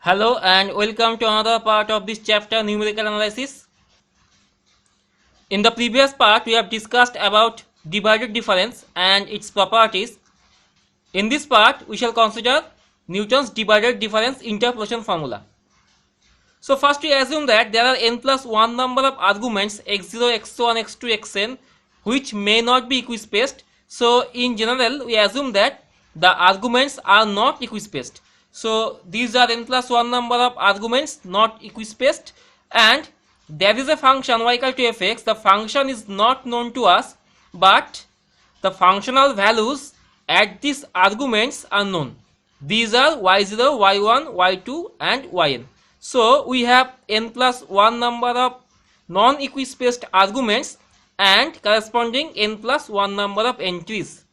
Hello and welcome to another part of this chapter, numerical analysis. In the previous part we have discussed about divided difference and its properties. In this part we shall consider Newton's divided difference interpolation formula. So first we assume that there are n plus 1 number of arguments x0, x1, x2, xn which may not be equispaced. So in general we assume that the arguments are not equispaced. So these are n plus 1 number of arguments not equispaced, and there is a function y equal to fx. The function is not known to us, but the functional values at these arguments are known. These are y0, y1, y2 and yn. So we have n plus 1 number of non-equispaced arguments and corresponding n plus 1 number of entries.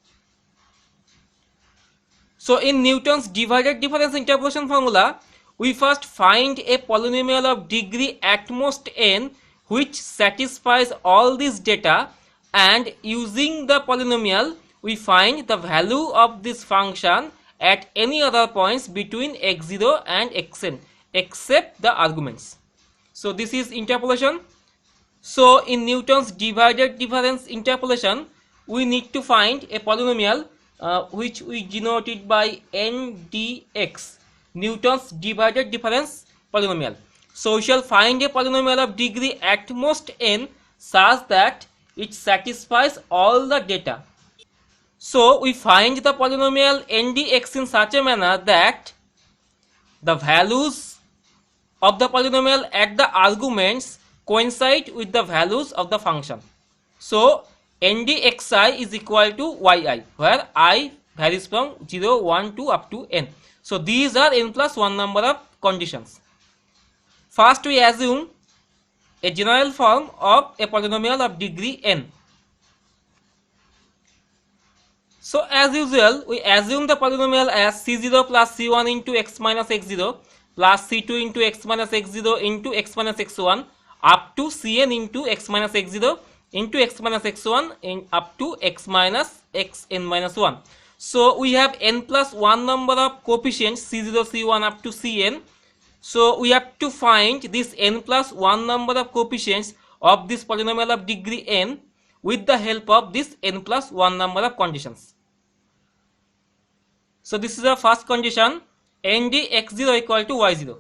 So in Newton's divided difference interpolation formula, we first find a polynomial of degree at most n which satisfies all these data, and using the polynomial we find the value of this function at any other points between x0 and xn except the arguments. So this is interpolation. So in Newton's divided difference interpolation, we need to find a polynomial which we denoted by ndx, Newton's divided difference polynomial. So we shall find a polynomial of degree at most n such that it satisfies all the data. So we find the polynomial ndx in such a manner that the values of the polynomial at the arguments coincide with the values of the function. So ndxi is equal to yi, where I varies from 0, 1, 2 up to n. So these are n plus 1 number of conditions. First we assume a general form of a polynomial of degree n. So as usual we assume the polynomial as c0 plus c1 into x minus x0 plus c2 into x minus x0 into x minus x1 up to cn into x minus x0 into x minus x1 in up to x minus xn minus 1. So we have n plus 1 number of coefficients c0, c1 up to cn. So we have to find this n plus 1 number of coefficients of this polynomial of degree n with the help of this n plus 1 number of conditions. So this is the first condition, ndx0 equal to y0.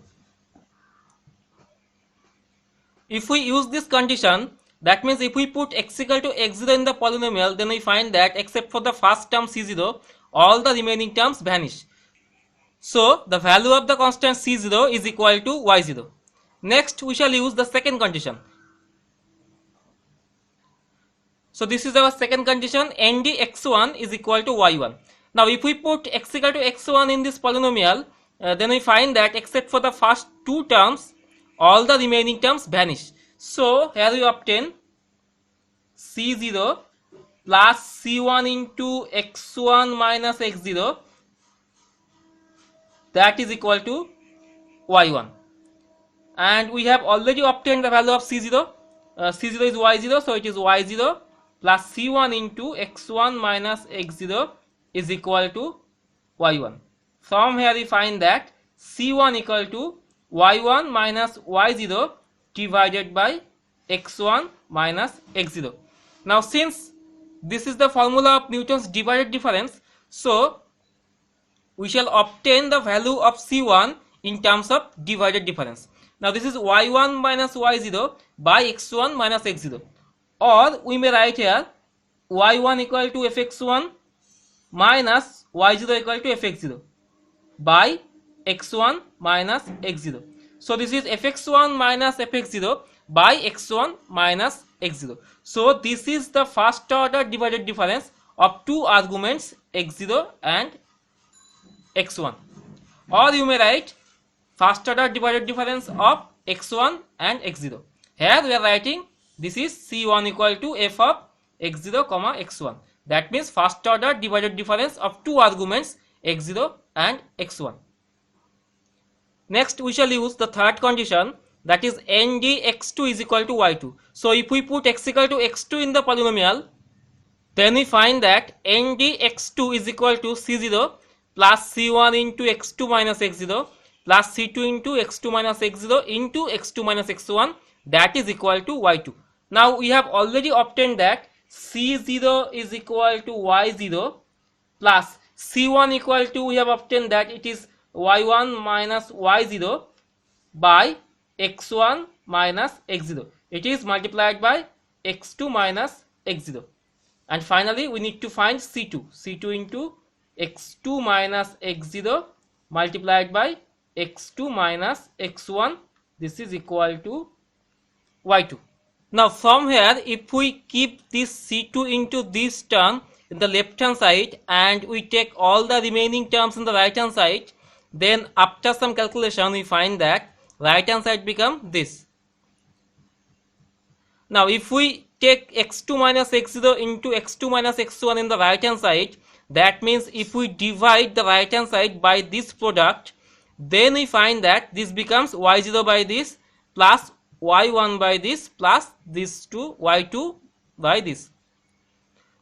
If we use this condition, that means if we put x equal to x0 in the polynomial, then we find that except for the first term c0, all the remaining terms vanish. So the value of the constant c0 is equal to y0. Next we shall use the second condition. So this is our second condition, ndx1 is equal to y1. Now if we put x equal to x1 in this polynomial, then we find that except for the first two terms, all the remaining terms vanish. So here we obtain c0 plus c1 into x1 minus x0, that is equal to y1, and we have already obtained the value of c0. C0 is y0, so it is y0 plus c1 into x1 minus x0 is equal to y1. From here we find that c1 equal to y1 minus y0 divided by x1 minus x0. Now since this is the formula of Newton's divided difference, so we shall obtain the value of c1 in terms of divided difference. Now this is y1 minus y0 by x1 minus x0, or we may write here y1 equal to fx1 minus y0 equal to fx0 by x1 minus x0. So this is fx1 minus fx0 by x1 minus x0. So this is the first order divided difference of two arguments x0 and x1, or you may write first order divided difference of x1 and x0. Here we are writing this is c1 equal to f of x0 comma x1. That means first order divided difference of two arguments x0 and x1. Next we shall use the third condition, that is ndx2 is equal to y2. So if we put x equal to x2 in the polynomial, then we find that ndx2 is equal to c0 plus c1 into x2 minus x0 plus c2 into x2 minus x0 into x2 minus x1, that is equal to y2. Now we have already obtained that c0 is equal to y0 plus c1 equal to, we have obtained that it is y1 minus y0 by x1 minus x0. It is multiplied by x2 minus x0. And finally we need to find c2 into x2 minus x0 multiplied by x2 minus x1. This is equal to y2. Now from here, if we keep this c2 into this term in the left hand side and we take all the remaining terms in the right hand side, then after some calculation we find that right hand side become this. Now if we take x2 minus x0 into x2 minus x1 in the right hand side, that means if we divide the right hand side by this product, then we find that this becomes y0 by this plus y1 by this plus this to y2 by this.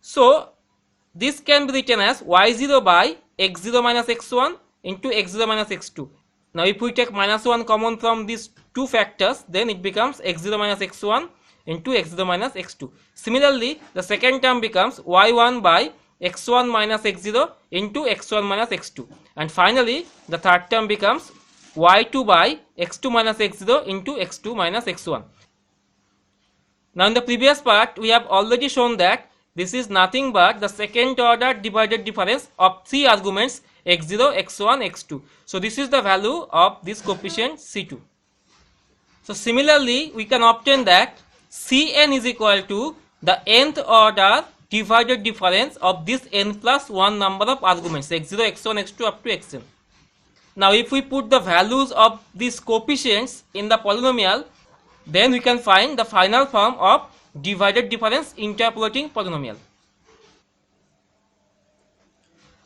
So this can be written as y0 by x0 minus x1 into x0 minus x2. Now if we take minus 1 common from these two factors, then it becomes x0 minus x1 into x0 minus x2. Similarly, the second term becomes y1 by x1 minus x0 into x1 minus x2. And finally, the third term becomes y2 by x2 minus x0 into x2 minus x1. Now in the previous part, we have already shown that this is nothing but the second order divided difference of three arguments x0, x1, x2. So this is the value of this coefficient c2. So similarly, we can obtain that Cn is equal to the nth order divided difference of this n plus 1 number of arguments x0, x1, x2 up to xn. Now if we put the values of these coefficients in the polynomial, then we can find the final form of divided difference interpolating polynomial.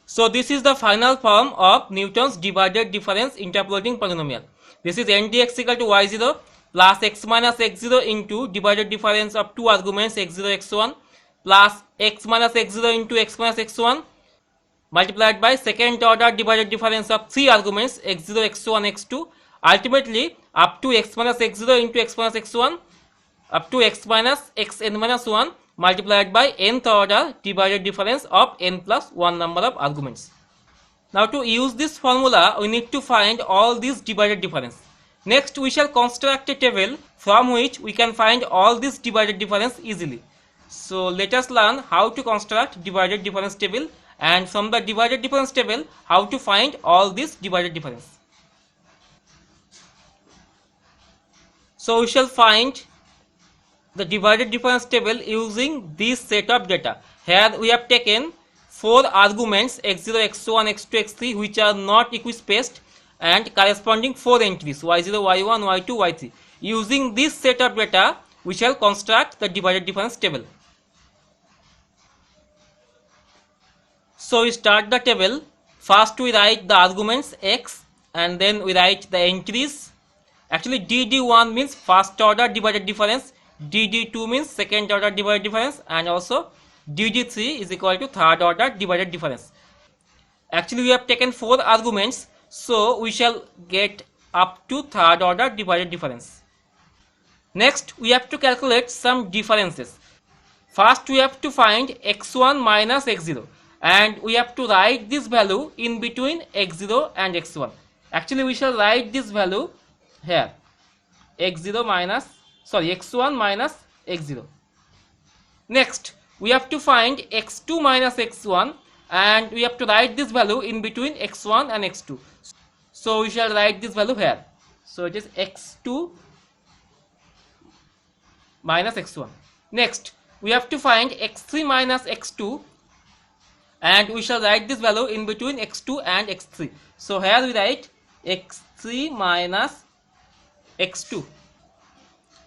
So this is the final form of Newton's divided difference interpolating polynomial. This is n dx equal to y0 plus x minus x0 into divided difference of two arguments x0, x1 plus x minus x0 into x minus x1 multiplied by second order divided difference of three arguments x0, x1, x2, ultimately up to x minus x0 into x minus x1 up to x minus xn minus 1 multiplied by nth order divided difference of n plus 1 number of arguments. Now to use this formula, we need to find all these divided difference. Next we shall construct a table from which we can find all this divided difference easily. So let us learn how to construct divided difference table, and from the divided difference table how to find all this divided difference. So we shall find the divided difference table using this set of data. Here we have taken 4 arguments x0, x1, x2, x3 which are not equispaced and corresponding 4 entries y0, y1, y2, y3. Using this set of data we shall construct the divided difference table. So we start the table. First we write the arguments x and then we write the entries. Actually dd1 means first order divided difference, dd2 means second order divided difference, and also dd3 is equal to third order divided difference. Actually we have taken 4 arguments, so we shall get up to third order divided difference. Next we have to calculate some differences. First we have to find x1 minus x0 and we have to write this value in between x0 and x1. Actually we shall write this value here, x1 minus x0. Next we have to find x2 minus x1 and we have to write this value in between x1 and x2. So we shall write this value here. So it is x2 minus x1. Next we have to find x3 minus x2 and we shall write this value in between x2 and x3. So here we write x3 minus x2.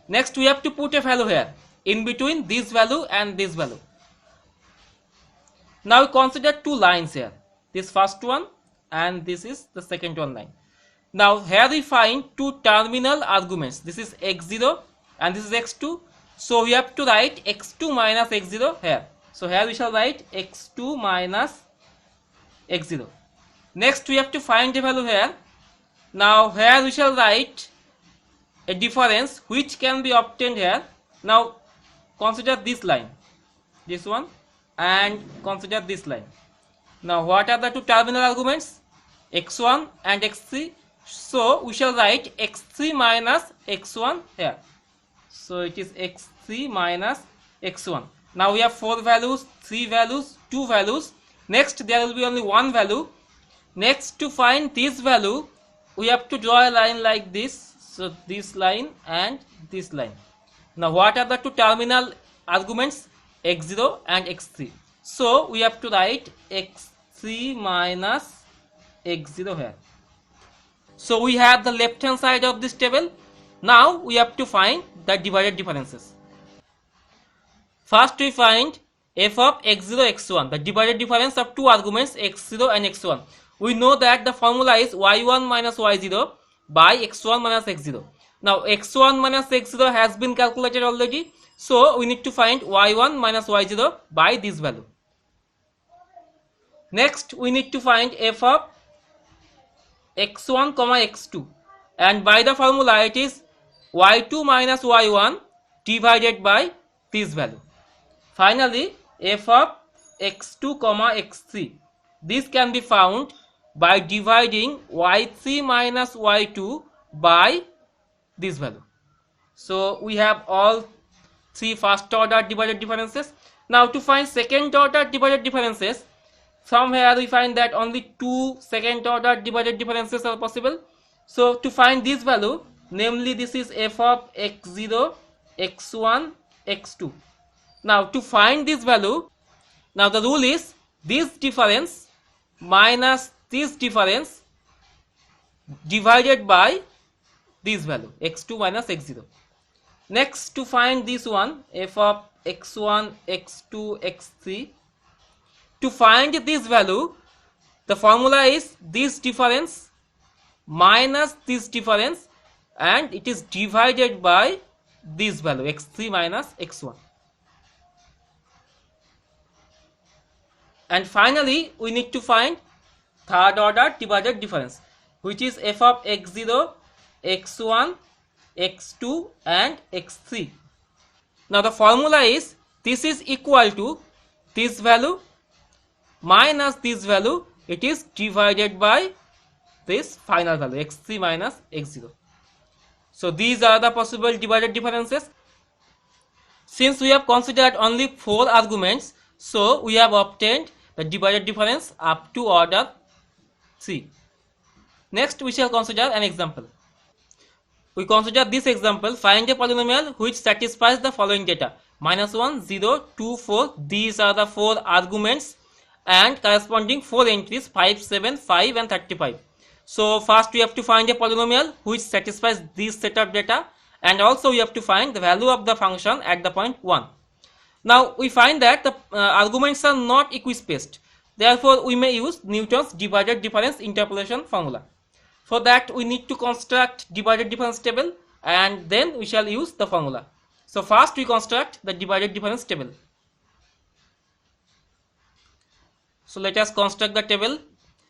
Next we have to put a value here in between this value and this value. Now we consider 2 lines here, this first one and this is the second one line. Now here we find 2 terminal arguments, this is x0 and this is x2. So we have to write x2 minus x0 here. So here we shall write x2 minus x0. Next we have to find a value here Now here we shall write a difference which can be obtained here. Now consider this line, this one, and consider this line. Now what are the two terminal arguments? x1 and x3. So we shall write x3 minus x1 here. So it is x3 minus x1. Now we have 4 values, 3 values, 2 values. Next there will be only one value. Next, to find this value, we have to draw a line like this. So this line and this line. Now what are the two terminal arguments? x0 and x3. So we have to write x3 minus x0 here. So we have the left hand side of this table. Now we have to find the divided differences. First we find f of x0 x1, the divided difference of two arguments x0 and x1. We know that the formula is y1 minus y0 by x1 minus x0. Now x1 minus x0 has been calculated already. So we need to find y1 minus y0 by this value. Next we need to find f of x1 comma x2, and by the formula it is y2 minus y1 divided by this value. Finally f of x2 comma x3, this can be found by dividing y3 minus y2 by this value. So we have all three first order divided differences. Now to find second order divided differences, from here we find that only two second order divided differences are possible. So to find this value, namely this is f of x0, x1, x2. Now to find this value, now the rule is this difference minus this difference divided by this value x2 minus x0. Next to find this one, f of x1, x2, x3. To find this value, the formula is this difference minus this difference, and it is divided by this value x3 minus x1. And finally we need to find third order divided difference, which is f of x0, x1, x2 and x3. Now the formula is this is equal to this value minus this value, it is divided by this final value x3 minus x0. So these are the possible divided differences. Since we have considered only 4 arguments, so we have obtained the divided difference up to order 3. Next we shall consider an example. We consider this example: find a polynomial which satisfies the following data: -1, 0, 2, 4. These are the 4 arguments and corresponding 4 entries: 5, 7, 5 and 35. So first we have to find a polynomial which satisfies this set of data, and also we have to find the value of the function at the point 1. Now we find that the arguments are not equispaced. Therefore we may use Newton's divided difference interpolation formula. For that we need to construct divided difference table, and then we shall use the formula. So first we construct the divided difference table. So let us construct the table.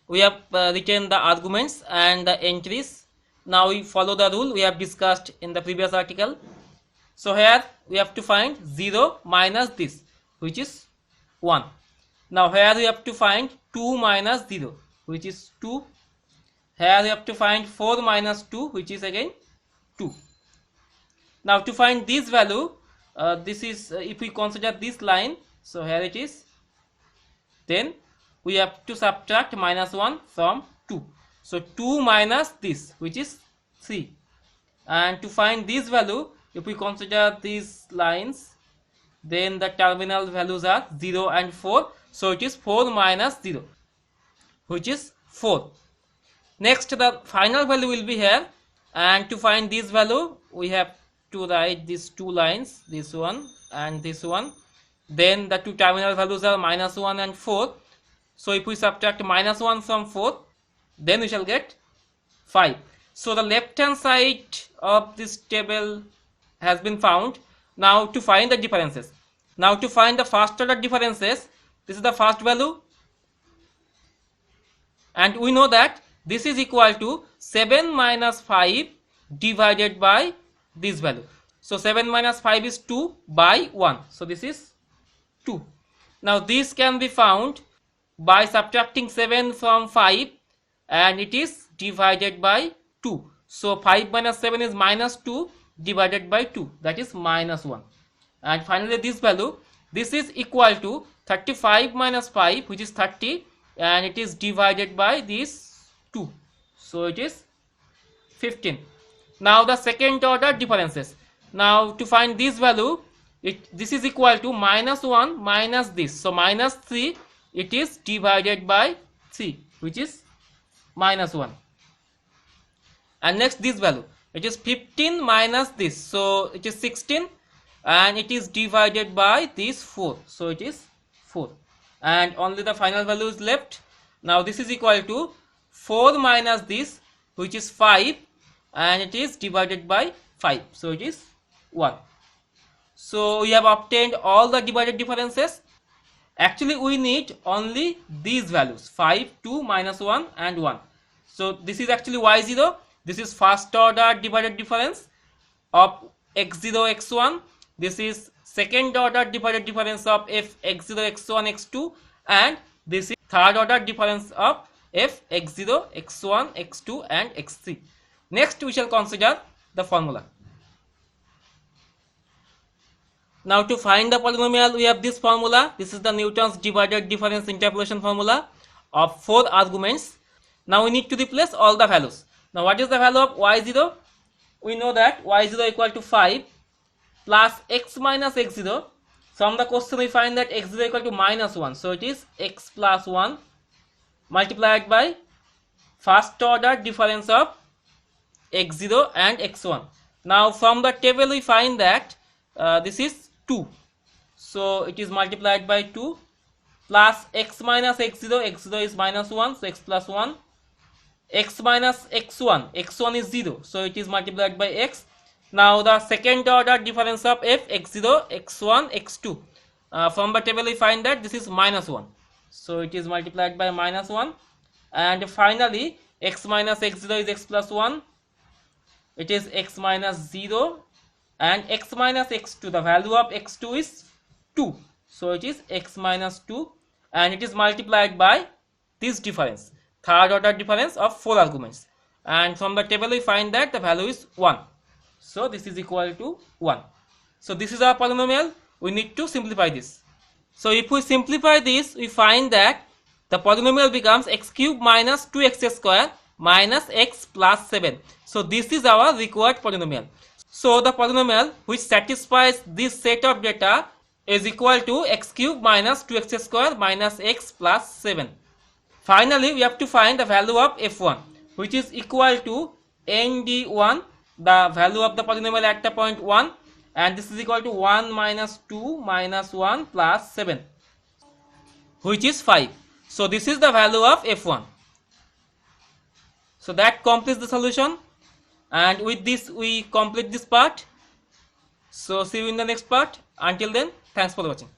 We have written the arguments and the entries. Now we follow the rule we have discussed in the previous article. So here we have to find 0 minus this, which is 1. Now here we have to find 2 minus 0, which is 2. Here we have to find 4 minus 2, which is again 2. Now to find this value, this is if we consider this line, so here it is, then we have to subtract -1 from 2. So 2 minus this, which is 3. And to find this value, if we consider these lines, then the terminal values are 0 and 4. So it is 4 minus 0, which is 4. Next the final value will be here, and to find this value we have to write these two lines, this one and this one. Then the two terminal values are -1 and 4. So if we subtract -1 from 4, then we shall get 5. So the left hand side of this table has been found. Now to find the differences. Now to find the first order differences, this is the first value, and we know that this is equal to 7 minus 5 divided by this value. So 7 minus 5 is 2 by 1. So this is 2. Now this can be found by subtracting 7 from 5, and it is divided by 2. So 5 minus 7 is minus 2 divided by 2, that is minus 1. And finally this value, this is equal to 35 minus 5, which is 30, and it is divided by this 2. So it is 15. Now the second order differences. Now to find this value, this is equal to minus 1 minus this. So minus 3, it is divided by 3, which is minus 1. And next this value, it is 15 minus this. So it is 16, and it is divided by this 4. So it is 4. And only the final value is left. Now this is equal to 4 minus this, which is 5, and it is divided by 5. So it is 1. So we have obtained all the divided differences. Actually we need only these values, 5, 2, minus 1 and 1. So this is actually y0. This is first order divided difference of x0, x1. This is second order divided difference of f x0, x1, x2, and this is third order difference of f x0, x1, x2 and x3. Next we shall consider the formula. Now to find the polynomial, we have this formula. This is the Newton's divided difference interpolation formula of 4 arguments. Now we need to replace all the values. Now what is the value of y0? We know that y0 equal to 5 plus x minus x0. From the question we find that x0 equal to minus 1. So it is x plus 1 multiplied by first order difference of x0 and x1. Now from the table we find that this is 2. So it is multiplied by 2 plus x minus x0. x0 is minus 1. So x plus 1. X minus x1. x1 is 0. So it is multiplied by x. Now the second order difference of f x0, x1, x2. From the table we find that this is minus 1. So it is multiplied by minus 1. And finally x minus x0 is x plus 1. It is x minus 0. And x minus x2, the value of x2 is 2. So it is x minus 2. And it is multiplied by this difference, third order difference of 4 arguments. And from the table we find that the value is 1. So this is equal to 1. So this is our polynomial. We need to simplify this. So if we simplify this, we find that the polynomial becomes x cube minus 2x square minus x plus 7. So this is our required polynomial. So the polynomial which satisfies this set of data is equal to x cube minus 2x square minus x plus 7. Finally, we have to find the value of f1, which is equal to nd1, the value of the polynomial at the point 1, and this is equal to 1 minus 2 minus 1 plus 7, which is 5. So this is the value of f1. So that completes the solution, and with this we complete this part. So see you in the next part. Until then, thanks for watching.